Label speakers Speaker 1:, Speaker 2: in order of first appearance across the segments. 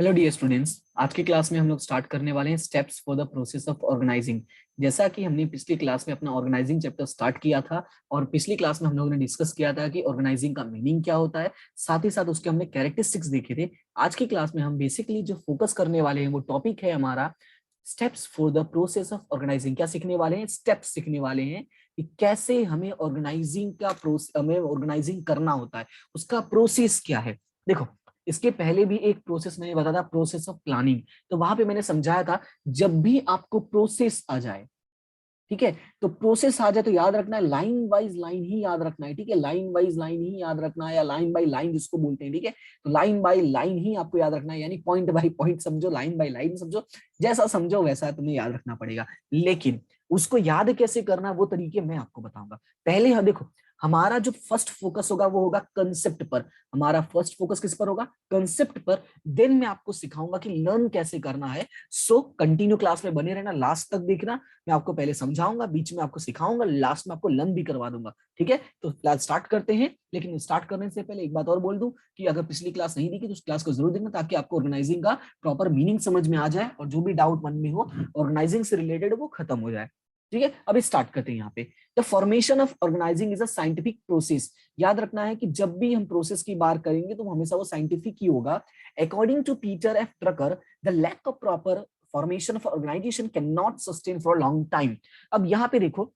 Speaker 1: Hello dear students, आज की class में हम लोग स्टार्ट करने वाले हैं steps for the process of organizing. जैसा कि हमने पिछली क्लास में अपना ऑर्गेनाइजिंग चैप्टर स्टार्ट किया था और पिछली क्लास में हम लोगों ने डिस्कस किया था कि ऑर्गेनाइजिंग का मीनिंग क्या होता है, साथ ही साथ उसके हमने कैरेक्टरिस्टिक्स देखे थे। आज की क्लास में हम बेसिकली जो फोकस करने वाले हैं वो टॉपिक है हमारा steps for the process of organizing. क्या सीखने वाले हैं? स्टेप्स सीखने वाले हैं कि कैसे हमें ऑर्गेनाइजिंग का हमें ऑर्गेनाइजिंग करना होता है, उसका प्रोसेस क्या है। देखो, इसके पहले भी एक प्रोसेस मैंने बताया था, प्रोसेस ऑफ प्लानिंग। तो वहां पे मैंने समझाया था जब भी आपको प्रोसेस आ जाए, ठीक है, तो प्रोसेस आ जाए तो याद रखना है लाइन वाइज लाइन ही याद रखना है। ठीक है, लाइन वाइज लाइन ही याद रखना है, या लाइन बाय लाइन जिसको बोलते हैं। ठीक है, तो लाइन बाय लाइन ही आपको याद रखना है, यानी पॉइंट बाय पॉइंट समझो, लाइन बाय लाइन समझो, जैसा समझो वैसा तुम्हें याद रखना पड़ेगा। लेकिन उसको याद कैसे करना, वो तरीके मैं आपको बताऊंगा। पहले देखो, हमारा जो फर्स्ट फोकस होगा वो होगा कंसेप्ट पर। हमारा फर्स्ट फोकस किस पर होगा? कंसेप्ट पर। देन मैं आपको सिखाऊंगा कि लर्न कैसे करना है। सो कंटिन्यू क्लास में बने रहना, लास्ट तक देखना। मैं आपको पहले समझाऊंगा, बीच में आपको सिखाऊंगा, लास्ट में आपको लर्न भी करवा दूंगा। ठीक है, तो क्लास स्टार्ट करते हैं। लेकिन स्टार्ट करने से पहले एक बात और बोल दूं कि अगर पिछली क्लास नहीं देखी तो उस क्लास को जरूर देखना, ताकि आपको ऑर्गेनाइजिंग का प्रॉपर मीनिंग समझ में आ जाए और जो भी डाउट मन में हो ऑर्गेनाइजिंग से रिलेटेड वो खत्म हो जाए। ठीक है, अभी स्टार्ट करते हैं। यहाँ पे the formation of organizing is a scientific process. याद रखना है कि जब भी हम प्रोसेस की बात करेंगे तो हमेशा वो साइंटिफिक ही होगा। According to Peter F Drucker, the lack of proper formation of organization can not sustain for long time. अब यहाँ पे देखो,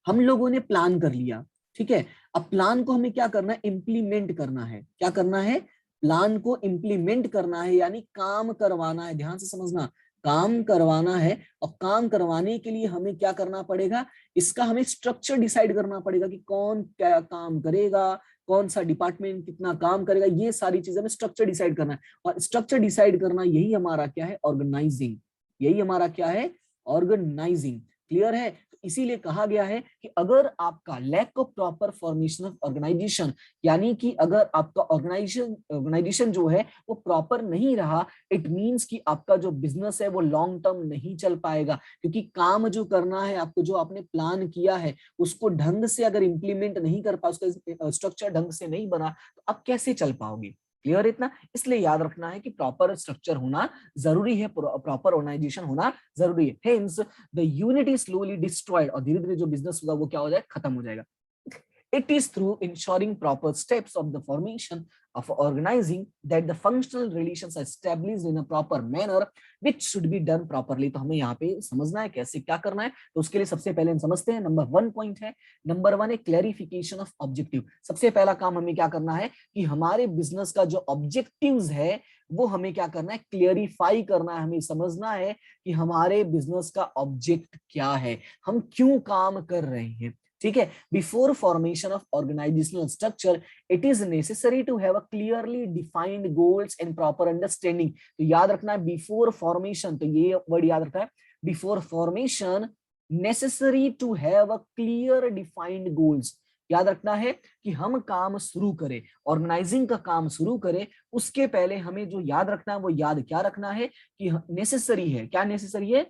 Speaker 1: हम लोगों ने प्लान कर लिया, ठीक है। अब प्लान को हमें क्या करना है? इम्प्लीमेंट करना है। क्या करना है? प्लान को इम्प्लीमेंट करना है, यानी काम करवाना है। ध्यान से समझना, काम करवाना है। और काम करवाने के लिए हमें क्या करना पड़ेगा? इसका हमें स्ट्रक्चर डिसाइड करना पड़ेगा कि कौन क्या काम करेगा, कौन सा डिपार्टमेंट कितना काम करेगा, ये सारी चीजें हमें स्ट्रक्चर डिसाइड करना है। और स्ट्रक्चर डिसाइड करना, यही हमारा क्या है? ऑर्गेनाइजिंग। यही हमारा क्या है? ऑर्गेनाइजिंग। क्लियर है? इसीलिए कहा गया है कि अगर आपका lack of proper formation of organization, यानी कि अगर आपका ऑर्गेनाइजेशन जो है वो प्रॉपर नहीं रहा, इट मींस कि आपका जो बिजनेस है वो लॉन्ग टर्म नहीं चल पाएगा। क्योंकि काम जो करना है आपको, जो आपने प्लान किया है उसको ढंग से अगर इंप्लीमेंट नहीं कर पा, उसका स्ट्रक्चर ढंग से नहीं बना, तो आप कैसे चल पाओगे? क्लियर इतना? इसलिए याद रखना है कि प्रॉपर स्ट्रक्चर होना जरूरी है, प्रॉपर ऑर्गेनाइजेशन होना जरूरी है। Hence the unit is slowly destroyed, और धीरे धीरे जो बिजनेस होगा वो क्या हो जाएगा? खत्म हो जाएगा। It is through ensuring proper steps of the formation of organizing that the functional relations are established in a proper manner, which should be done properly. तो हमें यहाँ पे समझना है कैसे क्या करना है। तो उसके लिए सबसे पहले हम समझते हैं, नंबर वन पॉइंट है, नंबर वन है क्लैरिफिकेशन ऑफ ऑब्जेक्टिव। सबसे पहला काम हमें क्या करना है कि हमारे बिजनेस का जो ऑब्जेक्टिव्स है वो हमें क्या करना है? क्लियरिफाई करना है। हमें समझना है कि हमारे बिजनेस का ऑब्जेक्ट क्या है, हम क्यों काम कर रहे हैं। ठीक है, before formation of organizational structure it is necessary to have a clearly defined goals and proper understanding. तो याद रखना है बिफोर फॉर्मेशन, तो ये वर्ड याद रखना है, before formation necessary to have a clear defined goals. याद रखना है कि हम काम शुरू करें, ऑर्गेनाइजिंग का काम शुरू करें, उसके पहले हमें जो याद रखना है वो याद क्या रखना है कि नेसेसरी है। क्या नेसेसरी है?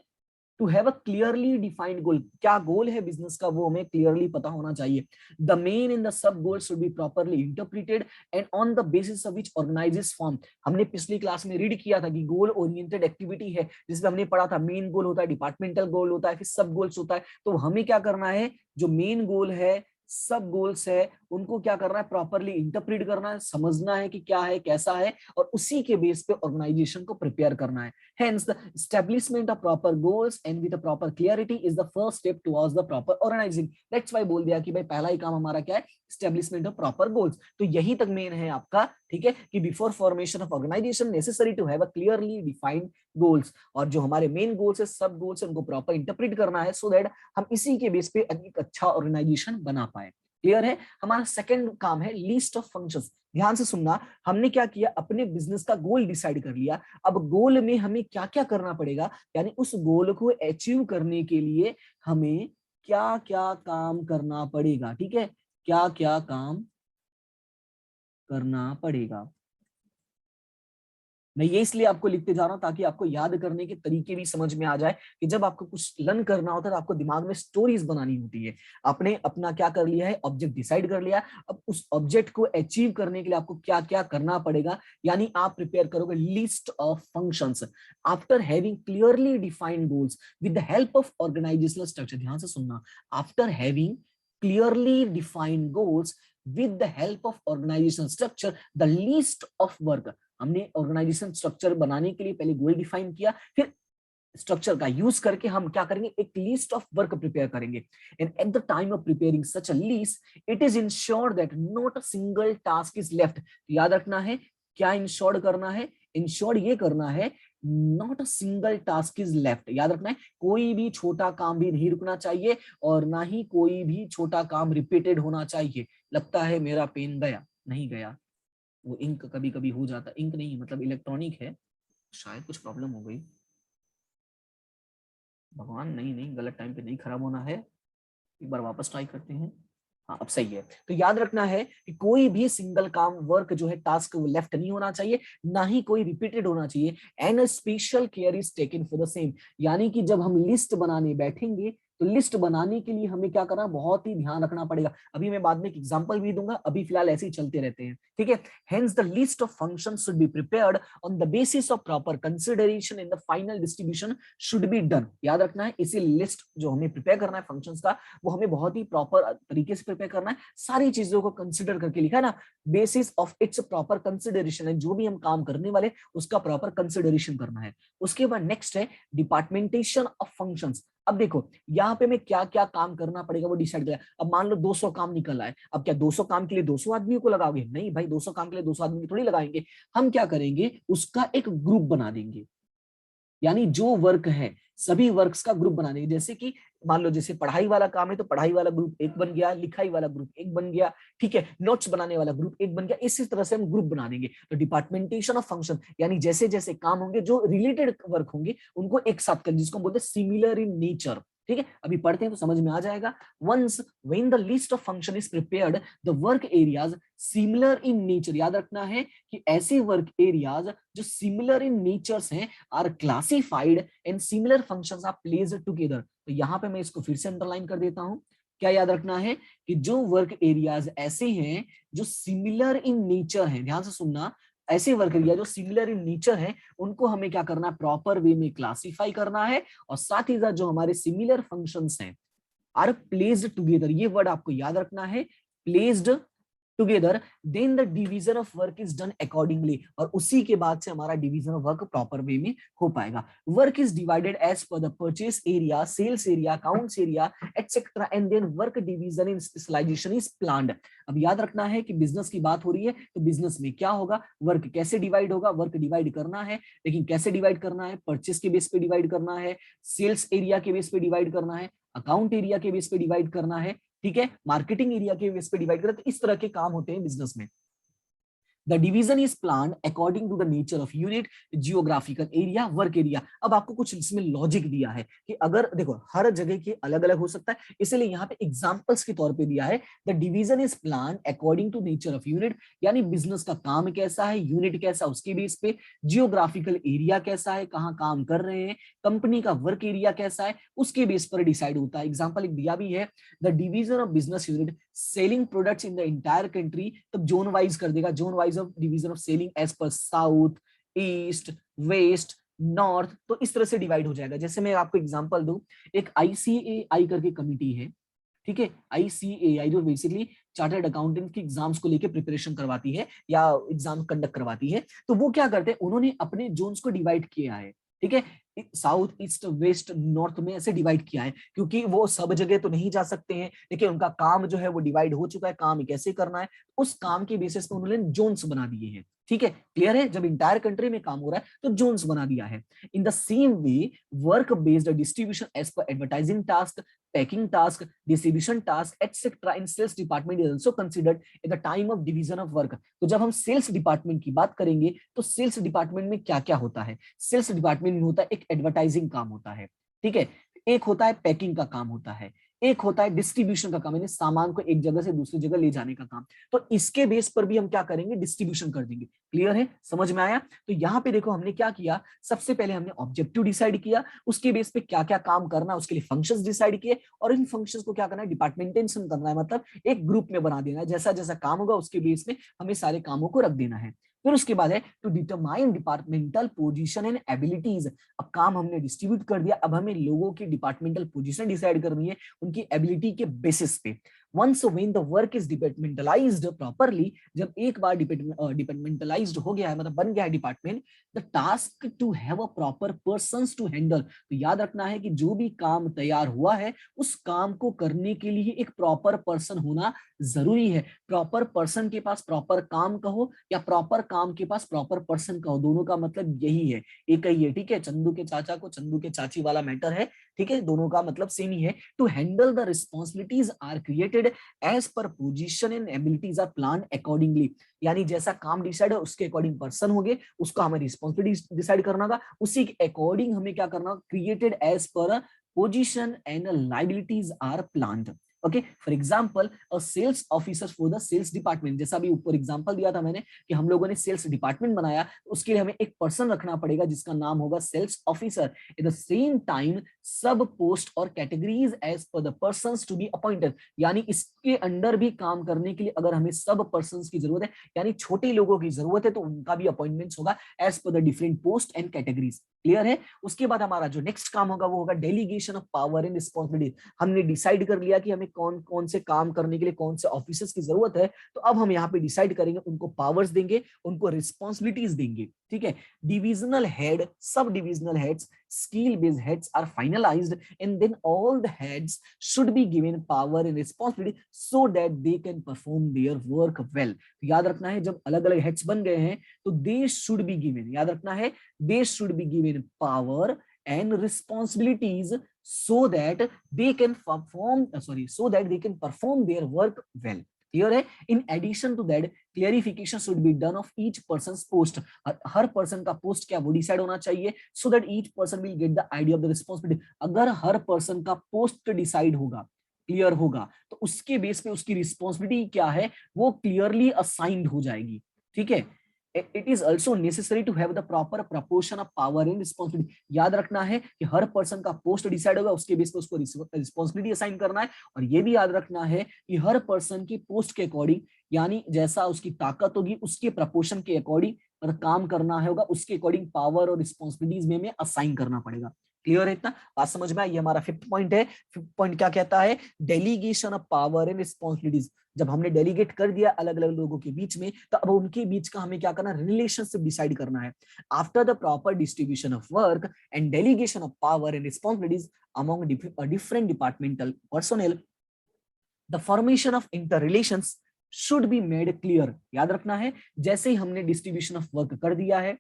Speaker 1: To have a clearly defined goal. क्या गोल है बिजनेस का वो हमें क्लियरली पता होना चाहिए। The main in the sub goal should be properly interpreted and on the basis of which organises form. हमने पिछली क्लास में रीड किया था कि गोल ओरिएंटेड एक्टिविटी है, जिसमें हमने पढ़ा था मेन गोल होता है, डिपार्टमेंटल गोल होता है, फिर सब गोल्स होता है। तो हमें क्या करना है? जो मेन गोल है, सब गोल्स है, उनको क्या करना है? प्रॉपरली इंटरप्रेट करना है, समझना है कि क्या है कैसा है, और उसी के बेस पे ऑर्गेनाइजेशन को प्रिपेयर करना है। Hence, the establishment of proper goals and with a proper clarity is the first step towards the proper organizing. That's why बोल दिया कि भाई पहला ही काम हमारा क्या है? Establishment of proper goals. तो यही तक मेन है आपका, ठीक है, कि before formation of organization necessary to have a clearly defined goals, और जो हमारे मेन गोल्स है, सब गोल्स है, उनको प्रॉपर इंटरप्रेट करना है, सो दैट हम इसी के बेस पे एक अच्छा ऑर्गेनाइजेशन बना पाए। क्लियर है? हमारा सेकंड काम है लिस्ट ऑफ फंक्शंस। ध्यान से सुनना, हमने क्या किया? अपने बिजनेस का गोल डिसाइड कर लिया। अब गोल में हमें क्या क्या करना पड़ेगा, यानी उस गोल को अचीव करने के लिए हमें क्या क्या काम करना पड़ेगा। ठीक है, क्या क्या काम करना पड़ेगा। मैं ये इसलिए आपको लिखते जा रहा हूँ ताकि आपको याद करने के तरीके भी समझ में आ जाए कि जब आपको कुछ लर्न करना होता है तो आपको दिमाग में स्टोरीज बनानी होती है। आपने अपना क्या कर लिया है, ऑब्जेक्ट डिसाइड कर लिया, अब उस ऑब्जेक्ट को अचीव करने के लिए आपको क्या क्या करना पड़ेगा, यानी आप प्रिपेयर करोगे list of functions after having clearly defined goals with the help of organizational structure. ध्यान से सुनना, after having clearly defined goals with the help of organizational structure the list of work. हमने ऑर्गेनाइजेशन स्ट्रक्चर बनाने के लिए पहले गोल define किया, फिर स्ट्रक्चर का यूज करके हम क्या करेंगे, एक लिस्ट ऑफ वर्क प्रिपेयर करेंगे। And eight the time of preparing such a list it is insured that not a single task is left. याद रखना है, क्या इंश्योर्ड करना है, इंश्योर्ड ये करना है not a single task is left. याद रखना है, कोई भी छोटा काम भी नहीं रुकना चाहिए और ना ही कोई भी छोटा काम रिपीटेड होना चाहिए। लगता है मेरा पेन गया, नहीं गया, वो इंक कभी कभी हो जाता, इंक नहीं मतलब इलेक्ट्रॉनिक है, शायद कुछ प्रॉब्लम हो गई। भगवान, नहीं नहीं, गलत टाइम पे नहीं खराब होना है, एक बार वापस ट्राई करते हैं। हाँ अब सही है। तो याद रखना है कि कोई भी सिंगल काम वर्क जो है टास्क वो लेफ्ट नहीं होना चाहिए, ना ही कोई रिपीटेड होना चाहिए। And special care is taken for the same. यानी कि जब हम लिस्ट बनाने बैठेंगे तो लिस्ट बनाने के लिए हमें क्या करना, बहुत ही ध्यान रखना पड़ेगा। अभी मैं बाद में एक एग्जांपल भी दूंगा, अभी फिलहाल ऐसे ही चलते रहते हैं, ठीक है। Hence the list of functions should be prepared on the basis of proper consideration in the final distribution should be done. याद रखना है, इसी लिस्ट जो हमें प्रिपेयर करना है फंक्शंस का, वो हमें बहुत ही प्रॉपर तरीके से प्रिपेयर करना है, सारी चीजों को कंसिडर करके लिखा है ना, basis of its proper consideration है, जो भी हम काम करने वाले उसका प्रॉपर कंसिडरेशन करना है। उसके बाद नेक्स्ट है डिपार्टमेंटेशन ऑफ फंक्शंस। अब देखो यहाँ पे मैं क्या क्या काम करना पड़ेगा वो डिसाइड किया। अब मान लो 200 काम निकल आए, अब क्या 200 काम के लिए 200 आदमियों को लगाओगे? नहीं भाई, 200 काम के लिए 200 आदमी थोड़ी लगाएंगे। हम क्या करेंगे, उसका एक ग्रुप बना देंगे, यानी जो वर्क है सभी वर्क्स का ग्रुप बना देंगे। जैसे कि मान लो जैसे पढ़ाई वाला काम है तो पढ़ाई वाला ग्रुप एक बन गया, लिखाई वाला ग्रुप एक बन गया, ठीक है, नोट्स बनाने वाला ग्रुप एक बन गया। इसी तरह से हम ग्रुप बना देंगे। तो डिपार्टमेंटेशन ऑफ फंक्शन, यानी जैसे जैसे काम होंगे जो रिलेटेड वर्क होंगे उनको एक साथ कर, जिसको बोलते हैं सिमिलर इन नेचर, ठीक है। अभी पढ़ते हैं तो समझ में आ जाएगा। Once when the list of function is prepared the work areas similar in nature. याद रखना है कि ऐसे वर्क एरियाज जो सिमिलर इन नेचर्स हैं are classified and similar functions are placed together. तो यहाँ पे मैं इसको फिर से अंडरलाइन कर देता हूं। क्या याद रखना है कि जो वर्क एरियाज ऐसे हैं जो सिमिलर इन नेचर हैं, ध्यान से सुनना, ऐसे वर्क एरिया जो सिमिलर इन नेचर है उनको हमें क्या करना है, प्रॉपर वे में क्लासिफाई करना है। और साथ ही साथ जो हमारे सिमिलर फंक्शंस हैं आर प्लेस्ड टुगेदर, ये वर्ड आपको याद रखना है, placed together, then the division of work is done accordingly. और उसी के बाद से हमारा division of work proper way में हो पाएगा। Work is divided as per the purchase area, sales area, accounts area etcetera, and then work division in specialization is planned. अब याद रखना है कि बिजनेस की बात हो रही है तो बिजनेस में क्या होगा, वर्क कैसे डिवाइड होगा, वर्क डिवाइड करना है, लेकिन कैसे डिवाइड करना है, परचेस के बेस पे डिवाइड करना है, सेल्स एरिया के बेस पे डिवाइड करना है, अकाउंट एरिया के बेस पे डिवाइड करना है, ठीक है, मार्केटिंग एरिया के बेस पे डिवाइड करें। तो इस तरह के काम होते हैं बिजनेस में। The division is planned according to the nature of unit, geographical area, work area। अब आपको कुछ इसमें लॉजिक दिया है कि अगर देखो हर जगह के अलग अलग हो सकता है, इसलिए यहाँ पे एग्जांपल्स के तौर पे दिया है। The division is plan according to nature of unit, यानी बिजनेस का काम कैसा है, यूनिट कैसा, उसके बेस पे, जियोग्राफिकल एरिया कैसा है, कहाँ काम कर रहे हैं, कंपनी का वर्क एरिया कैसा है, उसके बेस पर डिसाइड होता है। एग्जाम्पल एक दिया भी है, the division of business unit selling products in the entire country, तब जोन वाइज कर देगा, zone wise of division of selling as per south, east, west, north. तो इस तरह से डिवाइड हो जाएगा। जैसे मैं आपको एग्जांपल दूं, एक आईसीएआई करके कमिटी है, ठीक है, आईसीएआई जो बेसिकली चार्टर्ड अकाउंटेंट की एग्जाम्स को लेकर प्रिपरेशन करवाती है या एग्जाम कंडक्ट करवाती है। तो वो क्या करते हैं, उन्होंने अपने जोन्स को डिवाइड किया है, ठीक है, साउथ, ईस्ट, वेस्ट, नॉर्थ में ऐसे डिवाइड किया है, क्योंकि वो सब जगह तो नहीं जा सकते हैं, लेकिन उनका काम जो है वो डिवाइड हो चुका है, काम कैसे करना है उस काम के बेसिस पे उन्होंने जोन्स बना दिए हैं। ठीक है, क्लियर है, जब इंटायर कंट्री में काम हो रहा है तो जोन्स बना दिया है। In the same way work based distribution as per advertising task, packing task, distribution task etcetera in sales department is also considered at the time of division of work. तो जब हम सेल्स डिपार्टमेंट की बात करेंगे तो sales department में क्या क्या होता है, सेल्स डिपार्टमेंट में होता है एक एडवर्टाइजिंग काम होता है, ठीक है, एक होता है पैकिंग का काम होता है, एक होता है डिस्ट्रीब्यूशन का काम, यानी सामान को एक जगह से दूसरी जगह ले जाने का काम। तो इसके बेस पर भी हम क्या करेंगे, डिस्ट्रीब्यूशन कर देंगे। क्लियर है, समझ में आया? तो यहाँ पे देखो हमने क्या किया, सबसे पहले हमने ऑब्जेक्टिव डिसाइड किया, उसके बेस पे क्या क्या काम करना है उसके लिए फंक्शंस डिसाइड किए, और इन फंक्शंस को क्या करना है, डिपार्टमेंटेशन करना है, मतलब एक ग्रुप में बना देना है, जैसा जैसा काम होगा उसके बेस में हमें सारे कामों को रख देना है। फिर उसके बाद है to determine departmental position and abilities. अब काम हमने डिस्ट्रीब्यूट कर दिया, अब हमें लोगों की डिपार्टमेंटल पोजीशन डिसाइड करनी है उनकी एबिलिटी के बेसिस पे। Once when the work is departmentalized properly, जब एक बार डिपार्टमेंटलाइज्ड हो गया है, मतलब बन गया है department, the task to have a proper persons to handle. तो याद रखना है कि जो भी काम तैयार हुआ है उस काम को करने के लिए एक प्रॉपर पर्सन होना जरूरी है। प्रॉपर पर्सन के पास प्रॉपर काम कहो या प्रॉपर काम के पास प्रॉपर पर्सन कहो, दोनों का मतलब यही है, एक ही है। ठीक है, चंदू के चाचा को चंदू के चाची वाला मैटर है। ठीक है, दोनों का मतलब सेम ही है। To handle the responsibilities are created as per position and abilities are plan accordingly. यानी जैसा काम डिसाइड है उसके अकॉर्डिंग पर्सन हो गए, उसका हमें रिस्पॉन्सिबिलिटी डिसाइड करना होगा, उसी के अकॉर्डिंग हमें क्या करना, created as per position and liabilities are planned. Okay, for example a sales officer for the sales department, जैसा भी ऊपर एग्जांपल दिया था मैंने कि हम लोगों ने सेल्स डिपार्टमेंट बनाया, उसके लिए हमें एक पर्सन रखना पड़ेगा जिसका नाम होगा sales officer. At the same time सब पोस्ट और categories as per the persons to be appointed, यानी इसके अंडर भी काम करने के लिए अगर हमें सब पर्संस की जरूरत है, यानी छोटे लोगों की जरूरत है, तो उनका भी अपॉइंटमेंट्स होगा as per the different post and categories. Clear है? उसके बाद हमारा जो नेक्स्ट काम होगा वो होगा delegation of power and responsibility. हमने डिसाइड कर लिया कि हमें कौन कौन से काम करने के लिए कौन से ऑफिसर्स की जरूरत है, तो अब हम यहाँ पे डिसाइड करेंगे, उनको पावर्स देंगे, उनको रिस्पॉन्सिबिलिटीज देंगे। ठीक है, divisional head, sub divisional heads, skill based heads are finalized, and then all the heads should be given power and responsibility so that they can perform their work well। तो याद रखना है जब अलग अलग हेड्स बन गए हैं तो they should be given, याद रखना है they should be given power and responsibilities so that they can perform their work well। Clear है? In addition to that clarification should be done of each person post. हर person का post क्या वो decide होना चाहिए, so that each person will get the idea of the responsibility. अगर हर person का पोस्ट डिसाइड होगा, क्लियर होगा, तो उसके बेस पे उसकी रिस्पॉन्सिबिलिटी क्या है वो क्लियरली असाइंड हो जाएगी। ठीक है, it is also necessary to have the proper proportion of power and responsibility। याद रखना है कि हर पर्सन का पोस्ट डिसाइड होगा, उसके बेस पे उसको रिस्पॉन्सिबिलिटी असाइन करना है, और ये भी याद रखना है कि हर पर्सन की पोस्ट के अकॉर्डिंग, यानी जैसा उसकी ताकत होगी उसके प्रपोर्शन के अकॉर्डिंग अगर काम करना है होगा, उसके अकॉर्डिंग पावर और रिस्पॉन्सिबिलिटीज में असाइन करना पड़ेगा। क्लियर है? इतना बात समझ में आई? ये हमारा फिफ्थ पॉइंट है। फिफ्थ पॉइंट क्या कहता है, delegation of power and responsibilities. जब हमने डेलीगेट कर दिया अलग अलग लोगों के बीच में, तो अब उनके बीच का हमें क्या करना, रिलेशनशिप डिसाइड करना है। After the proper distribution of work and delegation of power and responsibilities among different departmental personnel, the formation of inter relations should be made clear. याद रखना है जैसे ही हमने डिस्ट्रीब्यूशन ऑफ वर्क कर दिया है,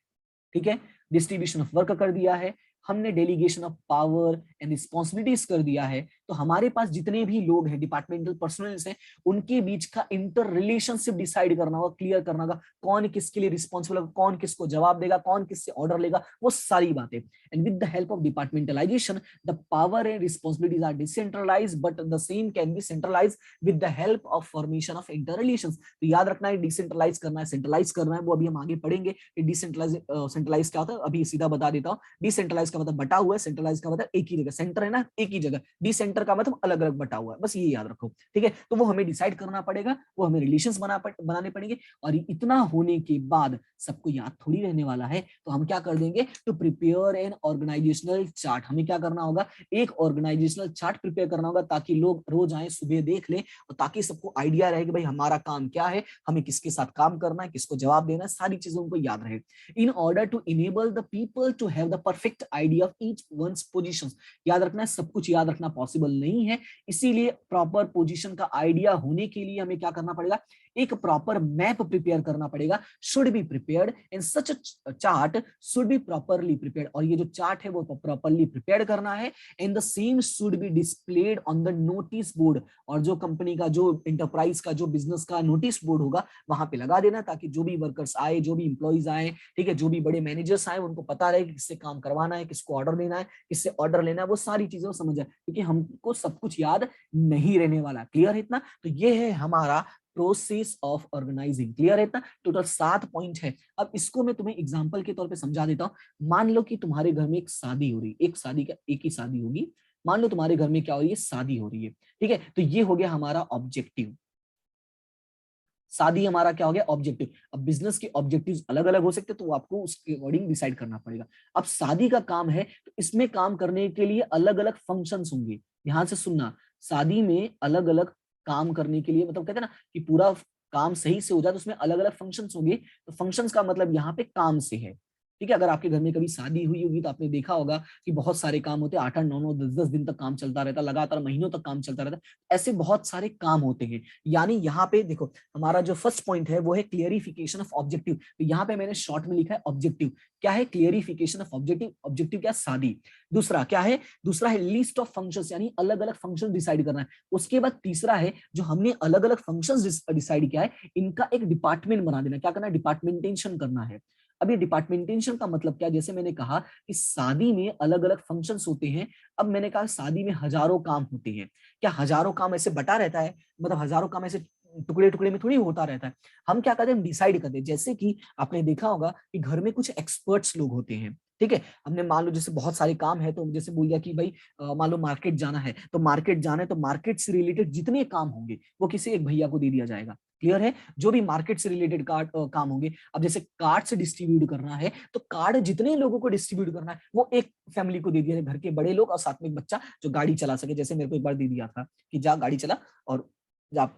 Speaker 1: ठीक है, डिस्ट्रीब्यूशन ऑफ वर्क कर दिया है, हमने delegation of power and responsibilities कर दिया है, तो हमारे पास जितने भी लोग हैं डिपार्टमेंटल पर्सनल्स हैं, उनके बीच का इंटर रिलेशनशिप डिसाइड करना होगा, क्लियर करना होगा, कौन किसके लिए रिस्पॉन्सिबल होगा, कौन किसको जवाब देगा, कौन किससे ऑर्डर लेगा, वो सारी बातें। And with the help of departmentalisation the power and responsibilities are decentralised but the same can be centralised with the help of formation of inter relations. तो याद रखना है डिसेंट्रलाइज करना है, सेंट्रलाइज करना है, वो अभी हम आगे पढ़ेंगे। डिसेंट्रलाइज सेंट्रलाइज क्या होता है अभी सीधा बता देता हूँ। डिसेंट्रलाइज का मतलब बटा हुआ है, सेंट्रलाइज का मतलब एक ही जगह, सेंटर है ना एक ही जगह, डिसेंटर का मतलब अलग अलग बटा हुआ है, बस ये याद रखो। ठीक है, तो वो हमें डिसाइड करना पड़ेगा, वो हमें रिलेशंस बनाने पड़ेंगे, और इतना होने के बाद सबको याद थोड़ी रहने वाला है, तो हम क्या कर देंगे, to prepare an organisational chart. हमें क्या करना होगा, एक ऑर्गेनाइजेशनल चार्ट प्रिपेयर करना होगा, ताकि लोग रोज आए सुबह देख लें, और ताकि सबको आइडिया रहे कि भाई हमारा काम क्या है, हमें किसके साथ काम करना है, किसको जवाब देना है, सारी चीजें उनको याद रहे। In order to enable the people to have the perfect idea of each one's positions. याद रखना है सब कुछ याद रखना पॉसिबल नहीं है, इसीलिए प्रॉपर पोजीशन का आइडिया होने के लिए हमें क्या करना पड़ेगा, एक प्रॉपर मैप प्रिपेयर करना पड़ेगा, should be prepared and such chart should be properly prepared, और ये जो चार्ट है वो प्रॉपरली प्रिपेयर करना है, and the same should be displayed on the notice board, और जो कंपनी का, जो इंटरप्राइज का, जो बिजनेस का नोटिस बोर्ड होगा वहां पे लगा देना, ताकि जो भी वर्कर्स आए, जो भी इंप्लॉइज आए, ठीक है, जो भी बड़े मैनेजर्स आए, उनको पता रहे कि किससे काम करवाना है, किसको ऑर्डर देना है, किससे ऑर्डर लेना है, वो सारी चीजें समझ जाए, क्योंकि हमको सब कुछ याद नहीं रहने वाला। क्लियर है इतना? तो ये है हमारा प्रोसेस ऑफ ऑर्गेनाइजिंग। क्लियर है इतना? टोटल 7 पॉइंट है। अब इसको मैं तुम्हें एग्जांपल के तौर पे समझा देता हूं। मान लो कि तुम्हारे घर में एक शादी हो रही, एक शादी का एक ही शादी होगी, मान लो तुम्हारे घर में क्या हो रही है, शादी हो रही है, ठीक है, तो ये हो गया हमारा ऑब्जेक्टिव। शादी हमारा क्या हो गया, ऑब्जेक्टिव। अब बिजनेस के ऑब्जेक्टिव्स अलग अलग हो सकते हैं, तो आपको उसके अकॉर्डिंग डिसाइड करना पड़ेगा। अब शादी का काम है, तो इसमें काम करने के लिए अलग अलग फंक्शंस होंगे। ध्यान से सुनना, शादी में अलग अलग काम करने के लिए, मतलब कहते हैं ना कि पूरा काम सही से हो जाए तो उसमें अलग अलग फंक्शंस होंगे। तो फंक्शंस का मतलब यहाँ पे काम से है, ठीक है। अगर आपके घर में कभी शादी हुई होगी तो आपने देखा होगा कि बहुत सारे काम होते हैं, 8-8, 9-9, 10-10 दिन तक काम चलता रहता, लगातार महीनों तक काम चलता रहता। ऐसे बहुत सारे काम होते हैं। यानी यहाँ पे देखो, हमारा जो फर्स्ट पॉइंट है वो है क्लियरिफिकेशन ऑफ ऑब्जेक्टिव। तो यहाँ पे मैंने शॉर्ट में लिखा है ऑब्जेक्टिव। क्या है? Clarification of objective. ऑब्जेक्टिव क्या? शादी। दूसरा क्या है? दूसरा है लिस्ट ऑफ फंक्शंस, यानी अलग अलग फंक्शन डिसाइड करना है। उसके बाद तीसरा है, जो हमने अलग अलग फंक्शंस डिसाइड किया है, इनका एक डिपार्टमेंट बना देना। क्या करना है? डिपार्टमेंटेशन करना है। अब ये डिपार्टमेंटेशन का मतलब क्या? जैसे मैंने कहा कि शादी में अलग अलग फंक्शंस होते हैं। अब मैंने कहा शादी में हजारों काम होते हैं। क्या हजारों काम ऐसे बटा रहता है? मतलब हजारों काम ऐसे टुकड़े टुकड़े में थोड़ी होता रहता है। हम क्या करते हैं? हम डिसाइड करते हैं। जैसे कि आपने देखा होगा कि घर में कुछ एक्सपर्ट्स लोग होते हैं, ठीक है। हमने मान लो जैसे बहुत सारे काम है, तो जैसे बोल दिया कि भाई मान लो मार्केट जाना है, तो मार्केट जाना है, तो मार्केट से रिलेटेड जितने काम होंगे वो किसी एक भैया को दे दिया जाएगा। क्लियर है? जो भी मार्केट से रिलेटेड काम होंगे। अब जैसे कार्ड से डिस्ट्रीब्यूट करना है, तो कार्ड जितने लोगों को डिस्ट्रीब्यूट करना है वो एक फैमिली को दे दिया जाए, घर के बड़े लोग और साथ में एक बच्चा जो गाड़ी चला सके। जैसे मेरे को एक बार दे दिया था कि जा गाड़ी चला और जा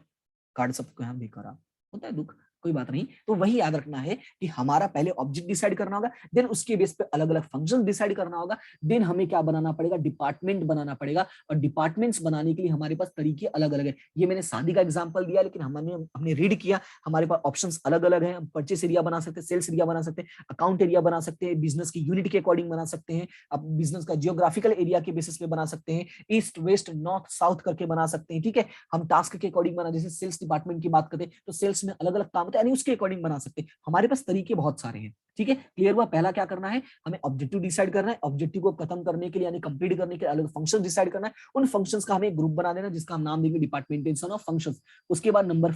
Speaker 1: कार्ड सबको यहाँ देकर आ। होता है दुख, कोई बात नहीं। तो वही याद रखना है कि हमारा पहले ऑब्जेक्ट डिसाइड करना होगा, देन उसके बेस पे अलग अलग फंक्शन डिसाइड करना होगा, देन हमें क्या बनाना पड़ेगा? डिपार्टमेंट बनाना पड़ेगा। और डिपार्टमेंट्स बनाने के लिए हमारे पास तरीके अलग अलग है। ये मैंने शादी का एग्जांपल दिया, लेकिन हमने रीड किया, हमारे पास ऑप्शंस अलग अलग हैं। हम परचेस एरिया बना सकते हैं, सेल्स एरिया बना सकते हैं, अकाउंट एरिया बना सकते हैं, बिजनेस की यूनिट के अकॉर्डिंग बना सकते हैं, अब बिजनेस का जियोग्राफिकल एरिया के बेसिस पे बना सकते हैं, ईस्ट वेस्ट नॉर्थ साउथ करके बना सकते हैं, ठीक है। हम टास्क के अकॉर्डिंग बना, जैसे सेल्स डिपार्टमेंट की बात करें तो सेल्स में अलग अलग काम होते हैं, यानी उसके अकॉर्डिंग बना सकते हैं। हमारे पास तरीके बहुत सारे हैं, ठीक है। क्लियर हुआ? पहला क्या करना है? हमें ऑब्जेक्टिव डिसाइड करना है। ऑब्जेक्टिव को खत्म करने के लिए, यानी कंप्लीट करने के लिए अलग फंक्शन डिसाइड करना है। उन फंक्शंस का हमें ग्रुप बना देना, जिसका हम नाम देंगे डिपार्टमेंटेशन ऑफ फंक्शंस। उसके बाद नंबर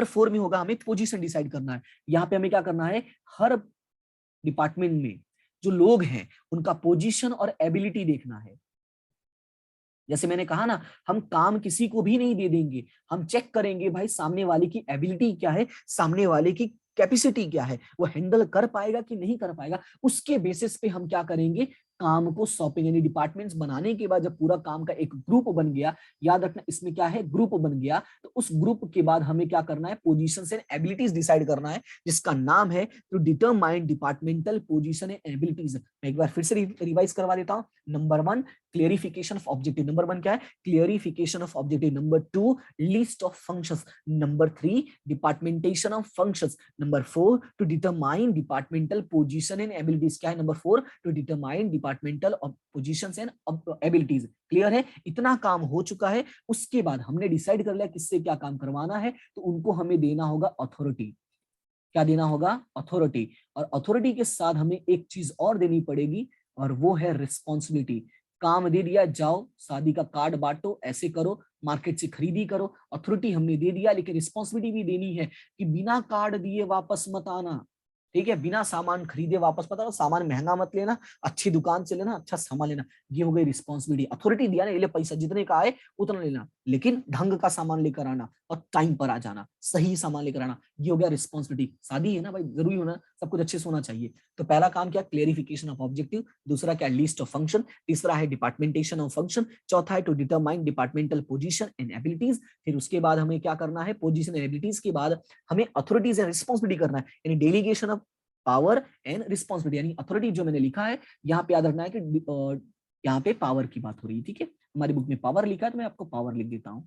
Speaker 1: 4 में होगा हमें पोजीशन डिसाइड करना है। यहाँ पे हमें क्या करना है? हर डिपार्टमेंट में जो लोग हैं उनका पोजीशन और एबिलिटी देखना है। जैसे मैंने कहा ना, हम काम किसी को भी नहीं दे देंगे, हम चेक करेंगे भाई सामने वाले की एबिलिटी क्या है, सामने वाले की कैपेसिटी क्या है, वो हैंडल कर पाएगा कि नहीं कर पाएगा। उसके बेसिस पे हम क्या करेंगे? काम को सौंपेंगे। यानी डिपार्टमेंट्स बनाने के बाद जब पूरा काम का एक ग्रुप बन गया, याद रखना इसमें क्या है? ग्रुप बन गया, तो उस ग्रुप के बाद हमें क्या करना है? पोजीशंस एंड एबिलिटीज डिसाइड करना है, जिसका नाम है to determine departmental position and abilities. मैं एक बार फिर से रिवाइज करवा देता हूं। Number 1 clarification of objective. Number 1 क्या है? Clarification of objective. Number 2 list of functions. Number 3 departmentation of functions. Number 4 to determine departmental position and abilities. क्या है? Number 4 to determine departmental positions and abilities. Clear है? इतना काम हो चुका है। उसके बाद हमने डिसाइड कर लिया किससे क्या काम करवाना है, तो उनको हमें देना होगा अथॉरिटी। क्या देना होगा? अथॉरिटी। और अथॉरिटी के साथ हमें एक चीज और देनी पड़ेगी, और वो है रिस्पॉन्सिबिलिटी। काम दे दिया, जाओ शादी का कार्ड बांटो, ऐसे करो, मार्केट से खरीदी करो। अथॉरिटी हमने दे दिया, लेकिन रिस्पॉन्सिबिलिटी भी देनी है कि बिना कार्ड दिए वापस मत आना, ठीक है। बिना सामान खरीदे वापस मत आना, सामान महंगा मत लेना, अच्छी दुकान से लेना, अच्छा सामान लेना। ये हो गई रिस्पॉन्सिबिलिटी। अथॉरिटी दिया ना, ये ले पैसा जितने का आए उतना लेना, लेकिन ढंग का सामान लेकर आना और टाइम पर आ जाना, सही सामान लेकर आना। ये हो गया रिस्पॉन्सिबिलिटी। शादी है ना भाई, जरूरी होना, सब कुछ अच्छे से होना चाहिए। तो पहला काम क्या? Clarification of objective. दूसरा क्या? List of function. तीसरा है डिपार्टमेंटेशन ऑफ फंक्शन। चौथा है to determine departmental position and abilities. फिर उसके बाद हमें क्या करना है? पोजीशन एंड एबिलिटीज के बाद हमें अथॉरिटीज एंड रिस्पॉन्सिबिलिटी करना है, यानी delegation of power and responsibility. यानी अथॉरिटी जो मैंने लिखा है, यहाँ पे याद रखना है कि यहाँ पे पावर की बात हो रही है, ठीक है। हमारी बुक में पावर लिखा है, तो मैं आपको पावर लिख देता हूँ।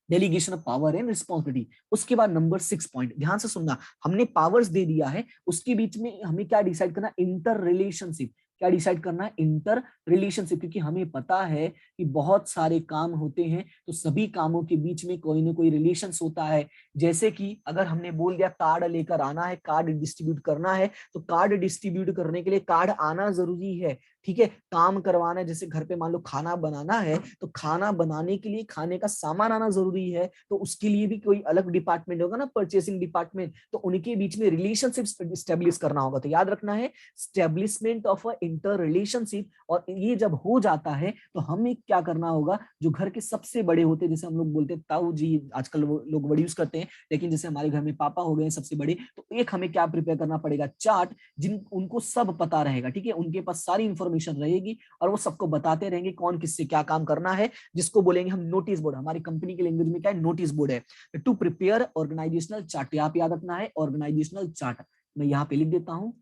Speaker 1: Delegation of power and responsibility. उसके बाद नंबर 6 पॉइंट, ध्यान से सुनना, हमने पावर्स दे दिया है, उसके बीच में हमें क्या डिसाइड करना, इंटर रिलेशनशिप। क्या डिसाइड करना है, इंटर रिलेशनशिप, क्योंकि हमें पता है कि बहुत सारे काम होते हैं तो सभी कामों के बीच में कोई ना कोई रिलेशंस होता है। जैसे कि अगर हमने बोल दिया कार्ड लेकर आना है, कार्ड डिस्ट्रीब्यूट करना है, तो कार्ड डिस्ट्रीब्यूट करने के लिए कार्ड आना जरूरी है। ठीक है, काम करवाना है, जैसे घर पे मान लो खाना बनाना है, तो खाना बनाने के लिए खाने का सामान आना जरूरी है, तो उसके लिए भी कोई अलग डिपार्टमेंट होगा ना, परचेसिंग डिपार्टमेंट, तो उनके बीच में रिलेशनशिप स्टेब्लिश करना होगा। तो याद रखना है, establishment of a inter relationship. और ये जब हो जाता है तो हमें क्या करना होगा, जो घर के सबसे बड़े होते हैं, जैसे हम लोग बोलते हैं ताऊ जी, आजकल वो लोग वर्ड यूज करते हैं, लेकिन जैसे हमारे घर में पापा हो गए सबसे बड़े, तो एक हमें क्या प्रिपेयर करना पड़ेगा, चार्ट, जिन उनको सब पता रहेगा। ठीक है, उनके पास सारी इंफॉर्मेशन रहेगी और वो सबको बताते रहेंगे कौन किससे क्या काम करना है, जिसको बोलेंगे हम नोटिस बोर्ड। हमारी कंपनी की लैंग्वेज में क्या है, नोटिस बोर्ड है। टू प्रिपेयर ऑर्गेनाइजेशनल चार्ट, यहाँ पे याद रखना है ऑर्गेनाइजेशनल चार्ट। मैं यहाँ पे लिख देता हूँ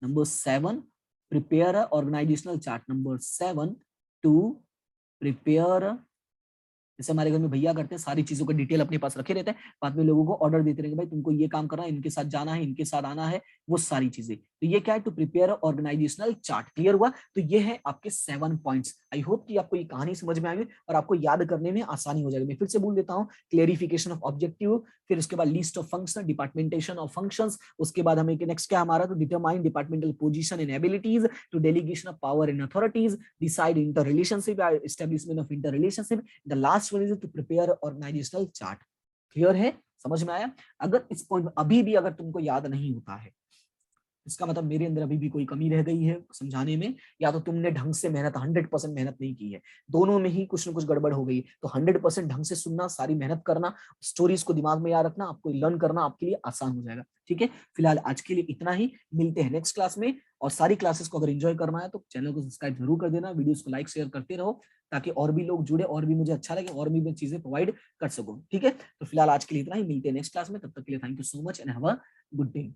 Speaker 1: number 7, prepare organisational chart. Number 7, to prepare, जैसे हमारे घर में भैया करते हैं, सारी चीजों का डिटेल अपने पास रखे रहते हैं, बाद में लोगों को ऑर्डर देते रहेंगे, भाई तुमको ये काम करना है, इनके साथ जाना है, इनके साथ आना है, वो सारी चीजें। तो ये क्या है, to prepare organisational chart. Clear हुआ? तो ये है आपके 7 पॉइंट्स। आई होप कि आपको ये कहानी समझ में आएगी और आपको याद करने में आसानी हो जाएगी। मैं फिर से बोल देता हूँ, क्लेरिफिकेशन ऑफ ऑब्जेक्टिव, फिर उसके बाद list of function, departmentation of functions, उसके बाद हमें नेक्स्ट क्या हमारा, तो determine departmental position and abilities, to delegation of power and authorities, decide inter relationship, establishment of inter relationship, the last one is to prepare organisational chart. Clear है? समझ में आया? अगर इस पॉइंट अभी भी अगर तुमको याद नहीं होता है, इसका मतलब मेरे अंदर अभी भी कोई कमी रह गई है समझाने में, या तो तुमने ढंग से मेहनत 100% मेहनत नहीं की है, दोनों में ही कुछ ना कुछ गड़बड़ हो गई। तो 100% ढंग से सुनना, सारी मेहनत करना, स्टोरीज को दिमाग में याद रखना, आपको लर्न करना आपके लिए आसान हो जाएगा। ठीक है, फिलहाल आज के लिए इतना ही, मिलते हैं नेक्स्ट क्लास में। और सारी क्लासेस को अगर एंजॉय करना है तो चैनल को सब्सक्राइब जरूर कर देना, वीडियोस को लाइक शेयर करते रहो, ताकि और भी लोग जुड़े और भी मुझे अच्छा लगे और भी मैं चीजें प्रोवाइड कर सकूं। ठीक है, तो फिलहाल आज के लिए इतना ही, मिलते हैं नेक्स्ट क्लास में, तब तक के लिए thank you so much and have a good day.